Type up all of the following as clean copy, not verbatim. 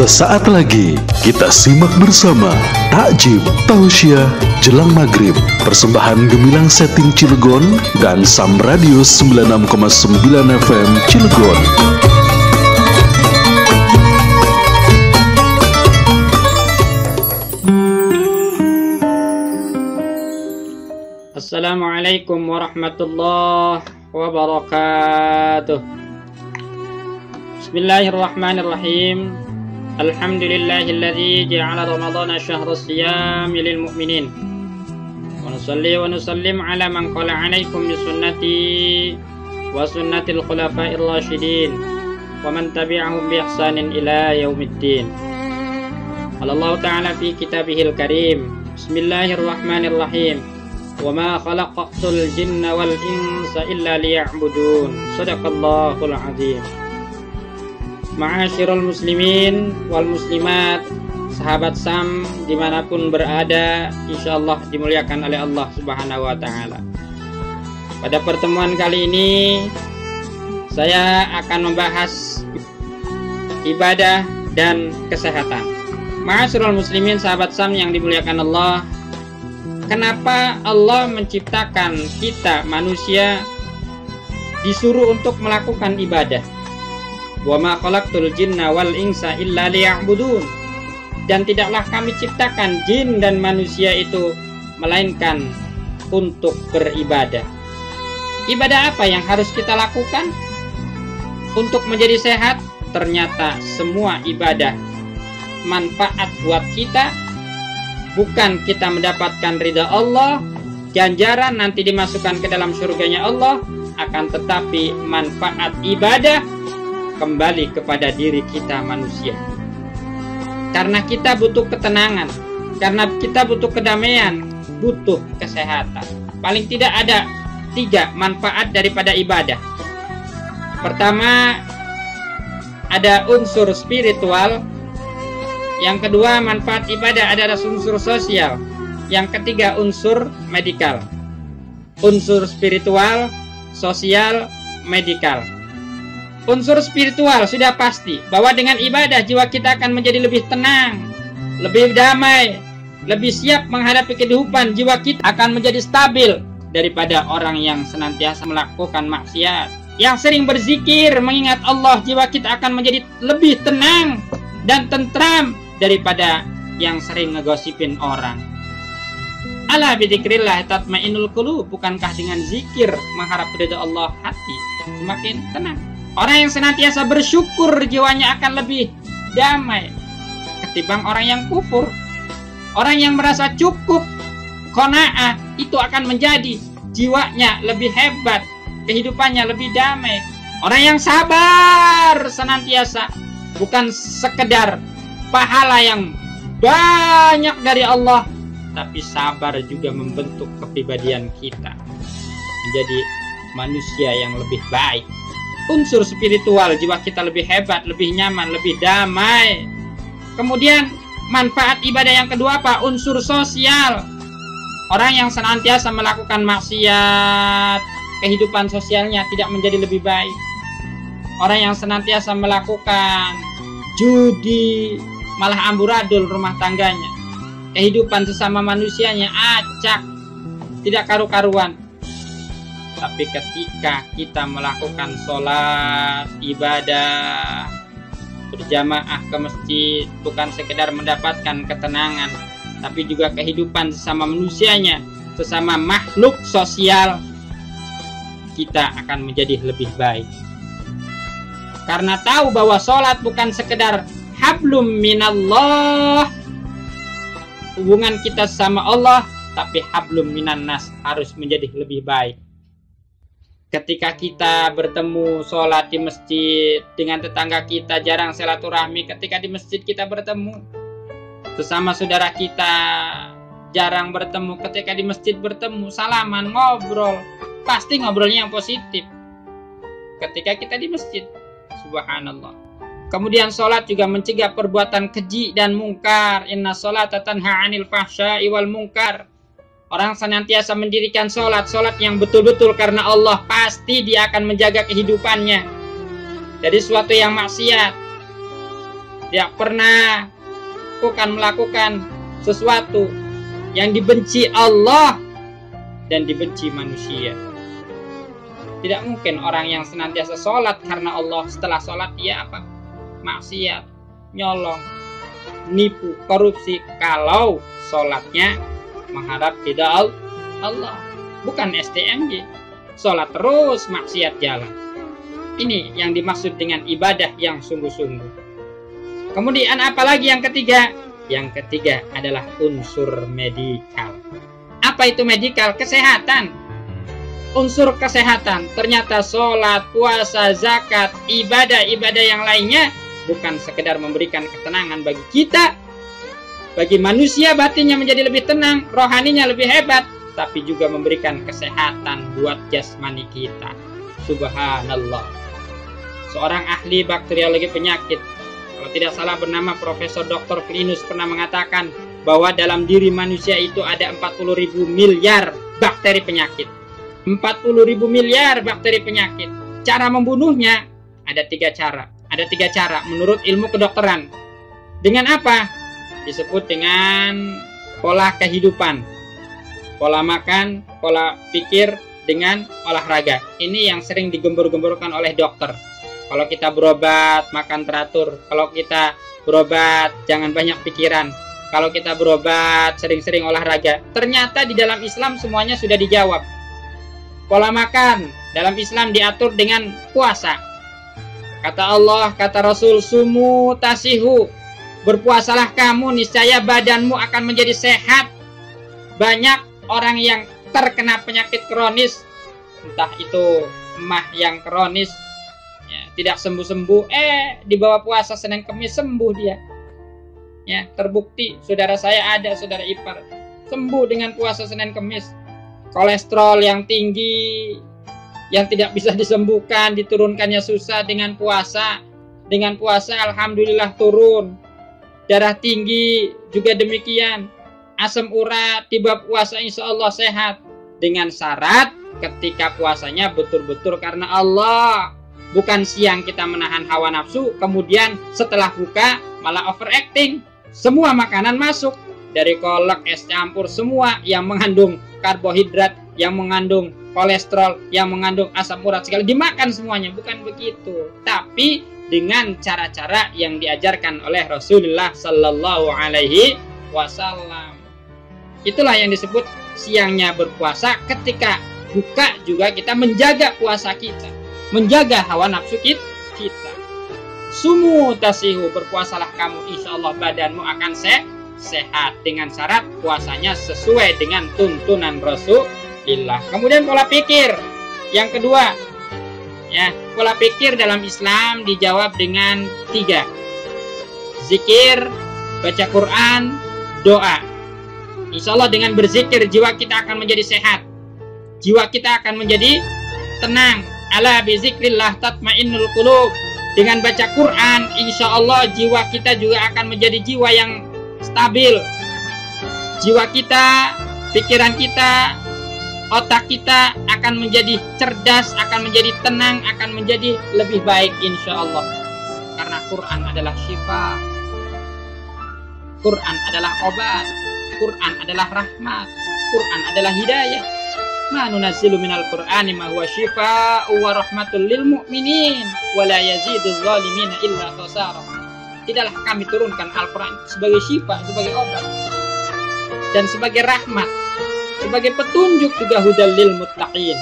Sesaat lagi kita simak bersama Takjim Tausiah Jelang Maghrib, persembahan Gemilang Setting Cilegon dan Sam Radio 96,9 FM Cilegon. Assalamualaikum warahmatullahi wabarakatuh. Bismillahirrahmanirrahim. Alhamdulillahilladzi ja'ala ramadhana syahra siyami lil mu'minin. Wa nusalli wa nusallim ala man qala 'alaikum bi sunnati wa sunnatil khulafa'ir rasyidin wa man tabi'ahum bi ihsanin ila yaumiddin. Allah Ta'ala fi kitabihil karim. Bismillahirrahmanirrahim. Wa ma khalaqtul jinna wal insa illa liya'budun. Shadaqallahul azim. Ma'asyiral muslimin wal muslimat, sahabat Sam dimanapun berada, insyaallah dimuliakan oleh Allah Subhanahu wa Ta'ala. Pada pertemuan kali ini saya akan membahas ibadah dan kesehatan. Ma'asyiral muslimin, sahabat Sam yang dimuliakan Allah, kenapa Allah menciptakan kita manusia disuruh untuk melakukan ibadah? Wa ma khalaqtul jinna wal insa illa liya'budun. Dan tidaklah kami ciptakan jin dan manusia itu melainkan untuk beribadah. Ibadah apa yang harus kita lakukan untuk menjadi sehat? Ternyata semua ibadah manfaat buat kita. Bukan kita mendapatkan ridha Allah, ganjaran nanti dimasukkan ke dalam surganya Allah, akan tetapi manfaat ibadah kembali kepada diri kita manusia. Karena kita butuh ketenangan, karena kita butuh kedamaian, butuh kesehatan. Paling tidak ada 3 manfaat daripada ibadah. Pertama, ada unsur spiritual. Yang kedua, manfaat ibadah adalah unsur sosial. Yang ketiga, unsur medikal. Unsur spiritual, sosial, medikal. Unsur spiritual sudah pasti bahwa dengan ibadah jiwa kita akan menjadi lebih tenang, lebih damai, lebih siap menghadapi kehidupan. Jiwa kita akan menjadi stabil daripada orang yang senantiasa melakukan maksiat. Yang sering berzikir mengingat Allah, jiwa kita akan menjadi lebih tenang dan tentram daripada yang sering ngegosipin orang. Ala bidzikrillah tatmainnul qulub. Bukankah dengan zikir mengharap ridha Allah hati semakin tenang? Orang yang senantiasa bersyukur jiwanya akan lebih damai ketimbang orang yang kufur. Orang yang merasa cukup, qanaah, itu akan menjadi jiwanya lebih hebat, kehidupannya lebih damai. Orang yang sabar senantiasa, bukan sekedar pahala yang banyak dari Allah, tapi sabar juga membentuk kepribadian kita menjadi manusia yang lebih baik. Unsur spiritual, jiwa kita lebih hebat, lebih nyaman, lebih damai. Kemudian manfaat ibadah yang kedua apa? Unsur sosial. Orang yang senantiasa melakukan maksiat, kehidupan sosialnya tidak menjadi lebih baik. Orang yang senantiasa melakukan judi, malah amburadul rumah tangganya. Kehidupan sesama manusianya acak, tidak karu-karuan. Tapi ketika kita melakukan sholat, ibadah, berjamaah ke masjid, bukan sekedar mendapatkan ketenangan, tapi juga kehidupan sesama manusianya, sesama makhluk sosial, kita akan menjadi lebih baik. Karena tahu bahwa sholat bukan sekedar hablum minallah, hubungan kita sama Allah, tapi hablum minan nas, harus menjadi lebih baik. Ketika kita bertemu sholat di masjid dengan tetangga kita, jarang silaturahmi. Ketika di masjid kita bertemu sesama saudara kita, jarang bertemu. Ketika di masjid bertemu, salaman, ngobrol, pasti ngobrolnya yang positif. Ketika kita di masjid, subhanallah. Kemudian sholat juga mencegah perbuatan keji dan mungkar. Inna sholata tanha 'anil fahsya'i wal munkar. Orang senantiasa mendirikan sholat yang betul-betul karena Allah, pasti dia akan menjaga kehidupannya dari suatu yang maksiat. tidak pernah melakukan sesuatu yang dibenci Allah dan dibenci manusia. Tidak mungkin orang yang senantiasa sholat karena Allah, setelah sholat dia apa? Maksiat, nyolong, nipu, korupsi, kalau sholatnya mengharap ridha Allah, bukan STMJ. Sholat terus, maksiat jalan. Ini yang dimaksud dengan ibadah yang sungguh-sungguh. Kemudian apalagi yang ketiga? Yang ketiga adalah unsur medikal. Apa itu medikal? Kesehatan. Unsur kesehatan. Ternyata sholat, puasa, zakat, ibadah-ibadah yang lainnya bukan sekedar memberikan ketenangan bagi kita, bagi manusia batinnya menjadi lebih tenang, rohaninya lebih hebat, tapi juga memberikan kesehatan buat jasmani kita. Subhanallah. Seorang ahli bakteriologi penyakit, kalau tidak salah bernama Profesor Dr. Klinus, pernah mengatakan bahwa dalam diri manusia itu ada 40.000 miliar bakteri penyakit. 40.000 miliar bakteri penyakit. Cara membunuhnya ada 3 cara. Ada 3 cara menurut ilmu kedokteran. Dengan apa? Disebut dengan pola kehidupan, pola makan, pola pikir, dengan olahraga. Ini yang sering digembur-gemburkan oleh dokter. Kalau kita berobat, makan teratur. Kalau kita berobat, jangan banyak pikiran. Kalau kita berobat, sering-sering olahraga. Ternyata di dalam Islam semuanya sudah dijawab. Pola makan dalam Islam diatur dengan puasa. Kata Allah, kata Rasul, sumu tasihu. Berpuasalah kamu, niscaya badanmu akan menjadi sehat. Banyak orang yang terkena penyakit kronis, entah itu emah yang kronis, ya, tidak sembuh-sembuh, di bawah puasa Senin Kemis sembuh dia. Ya, terbukti saudara saya ada, saudara ipar, sembuh dengan puasa Senin Kemis. Kolesterol yang tinggi, yang tidak bisa disembuhkan, diturunkannya susah dengan puasa. Dengan puasa alhamdulillah turun. Darah tinggi juga demikian. Asam urat tiba puasa insya Allah sehat. Dengan syarat ketika puasanya betul-betul karena Allah. Bukan siang kita menahan hawa nafsu, kemudian setelah buka malah overacting. Semua makanan masuk, dari kolak, es campur, semua yang mengandung karbohidrat, yang mengandung kolesterol, yang mengandung asam urat segala dimakan semuanya. Bukan begitu, tapi dengan cara-cara yang diajarkan oleh Rasulullah Sallallahu Alaihi Wasallam. Itulah yang disebut siangnya berpuasa. Ketika buka juga kita menjaga puasa kita, menjaga hawa nafsu kita. Sumu tasihu, berpuasalah kamu, insya Allah badanmu akan sehat, dengan syarat puasanya sesuai dengan tuntunan Rasulullah. Kemudian pola pikir yang kedua, ya, pola pikir dalam Islam dijawab dengan 3: zikir, baca Quran, doa. Insya Allah dengan berzikir jiwa kita akan menjadi sehat, jiwa kita akan menjadi tenang. Ala bizikrillah tatmainnul qulub. Dengan baca Quran, insya Allah jiwa kita juga akan menjadi jiwa yang stabil. Jiwa kita, pikiran kita, otak kita akan menjadi cerdas, akan menjadi tenang, akan menjadi lebih baik insya Allah. Karena Quran adalah syifa, Quran adalah obat, Quran adalah rahmat, Quran adalah hidayah. Ma nunazzilu minal Qur'ani ma huwa syifaa'u wa rahmatul lil mu'minin wa la yaziduz zalimina illa khasara. Tidaklah kami turunkan Al-Quran sebagai syifa, sebagai obat, dan sebagai rahmat, sebagai petunjuk juga, hudal lil muttaqin,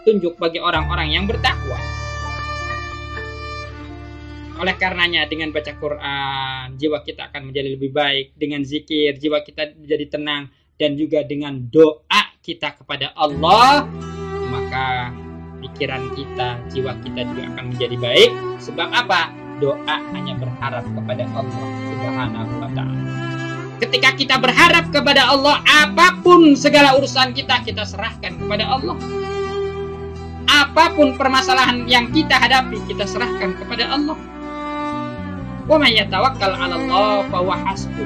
tunjuk bagi orang-orang yang bertakwa. Oleh karenanya dengan baca Quran jiwa kita akan menjadi lebih baik, dengan zikir jiwa kita menjadi tenang, dan juga dengan doa kita kepada Allah, maka pikiran kita, jiwa kita juga akan menjadi baik. Sebab apa? Doa hanya berharap kepada Allah Subhanahu wa ta'ala. Ketika kita berharap kepada Allah, apapun segala urusan kita serahkan kepada Allah. Apapun permasalahan yang kita hadapi, kita serahkan kepada Allah. Wa may yatawakkal 'ala Allah fa huwa hasbuh.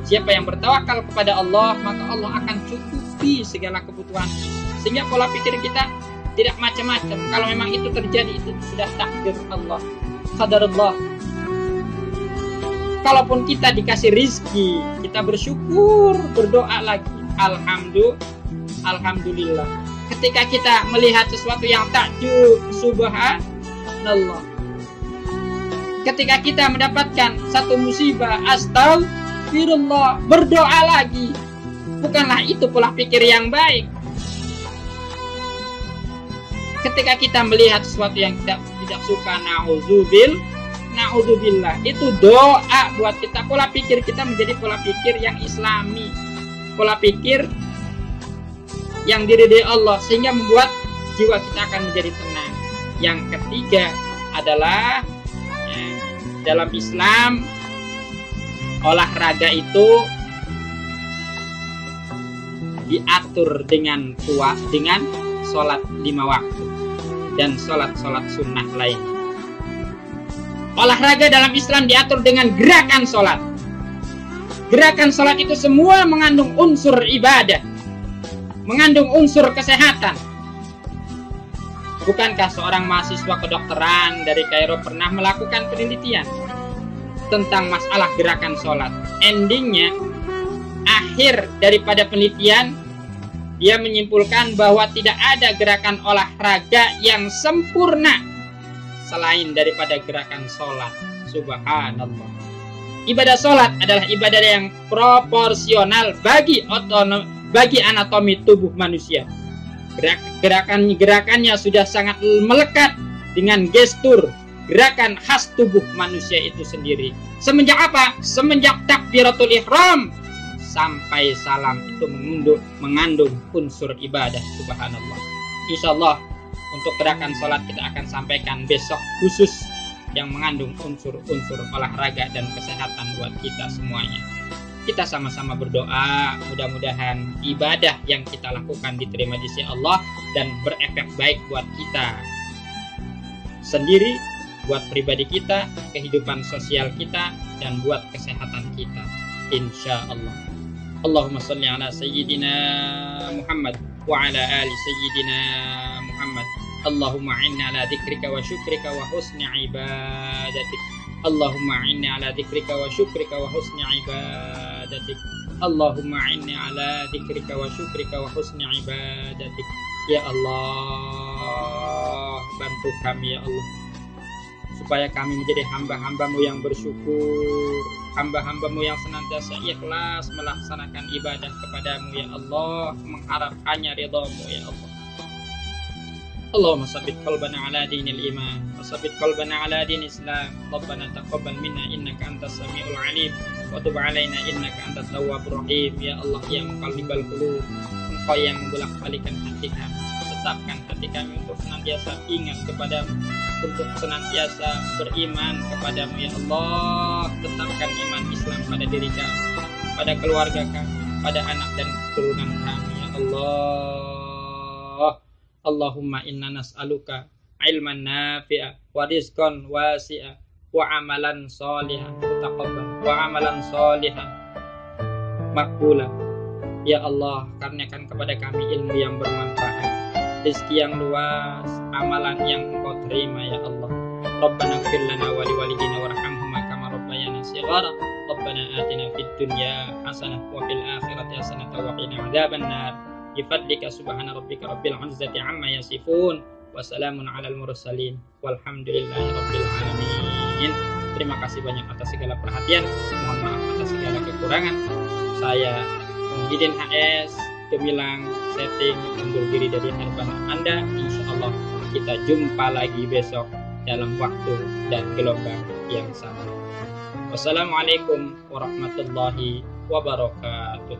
Siapa yang bertawakal kepada Allah, maka Allah akan cukupi segala kebutuhan. Sehingga pola pikir kita tidak macam-macam. Kalau memang itu terjadi, itu sudah takdir Allah, qadarullah. Kalaupun kita dikasih rizki, kita bersyukur, berdoa lagi. Alhamdulillah. Ketika kita melihat sesuatu yang takjub, subhanallah. Ketika kita mendapatkan satu musibah, astagfirullah, berdoa lagi. Bukanlah itu pola pikir yang baik. Ketika kita melihat sesuatu yang tidak suka, na'udzubillah, itu doa buat kita. Pola pikir kita menjadi pola pikir yang islami, pola pikir yang diridhai Allah, sehingga membuat jiwa kita akan menjadi tenang. Yang ketiga adalah dalam Islam, olahraga itu diatur dengan sholat 5 waktu dan sholat sunnah lain. Olahraga dalam Islam diatur dengan gerakan sholat. Gerakan sholat itu semua mengandung unsur ibadah, mengandung unsur kesehatan. Bukankah seorang mahasiswa kedokteran dari Kairo pernah melakukan penelitian tentang masalah gerakan sholat? Endingnya, akhir daripada penelitian, dia menyimpulkan bahwa tidak ada gerakan olahraga yang sempurna selain daripada gerakan sholat. Subhanallah. Ibadah sholat adalah ibadah yang proporsional bagi anatomi tubuh manusia. Gerakannya sudah sangat melekat dengan gestur, gerakan khas tubuh manusia itu sendiri. Semenjak apa? Semenjak takbiratul ihram sampai salam itu mengandung unsur ibadah. Subhanallah. Insyaallah untuk gerakan sholat kita akan sampaikan besok khusus yang mengandung unsur-unsur olahraga dan kesehatan buat kita semuanya. Kita sama-sama berdoa, mudah-mudahan ibadah yang kita lakukan diterima di sisi Allah dan berefek baik buat kita sendiri, buat pribadi kita, kehidupan sosial kita, dan buat kesehatan kita, insya Allah. Allahumma sholli ala sayyidina Muhammad wa ala ali sayyidina Muhammad. Allahumma inna ala dzikrika wa syukrika wa husni ibadatik. Allahumma inni ala dzikrika wa syukrika wa husni ibadatik. Allahumma inni ala dzikrika wa syukrika wa husni ibadatik. Ya Allah, bantu kami ya Allah, supaya kami menjadi hamba-hambamu yang bersyukur, hamba-hambamu yang senantiasa ikhlas melaksanakan ibadah kepadamu ya Allah, mengharapkannya ridhamu ya Allah. Allahumma sabbit qalbana ala dinil iman wa sabbit qalbana ala dinil islam. Rabbana taqabbal minna innaka antas samiul alim wa tub alaina innaka antat tawwabur rahim. Ya Allah yang muqallibal qulub, Engkau yang membolak-balikan hati kami, tetapkan hati kami untuk senantiasa ingat kepadamu, untuk senantiasa beriman kepadamu ya Allah. Tetapkan iman Islam pada diri kami, pada keluarga kami, pada anak dan keturunan kami ya Allah. Allahumma inna nas'aluka ilman nafi'a wa rizqan wasi'a wa amalan sholihan mutaqabbal wa amalan sholihan maqbula. Ya Allah, karuniakan kepada kami ilmu yang bermanfaat, rezeki yang luas, amalan yang Engkau terima ya Allah. Rabbana ighfir lana wa liwalidina warhamhuma kama rabbayana shighara. Rabbana atina fid dunya hasanah wa fil akhirati hasanah wa qina adzabannar. Bifadlika subhana rabbika rabbil izzati amma yasifun wa salamun alal mursalin walhamdulillahi rabbil alamin. Terima kasih banyak atas segala perhatian, mohon maaf atas segala kekurangan. Saya Muhyiddin HS Gemilang setting undur diri dari hadapan Anda. Insyaallah kita jumpa lagi besok dalam waktu dan gelombang yang sama. Wassalamualaikum warahmatullahi wabarakatuh.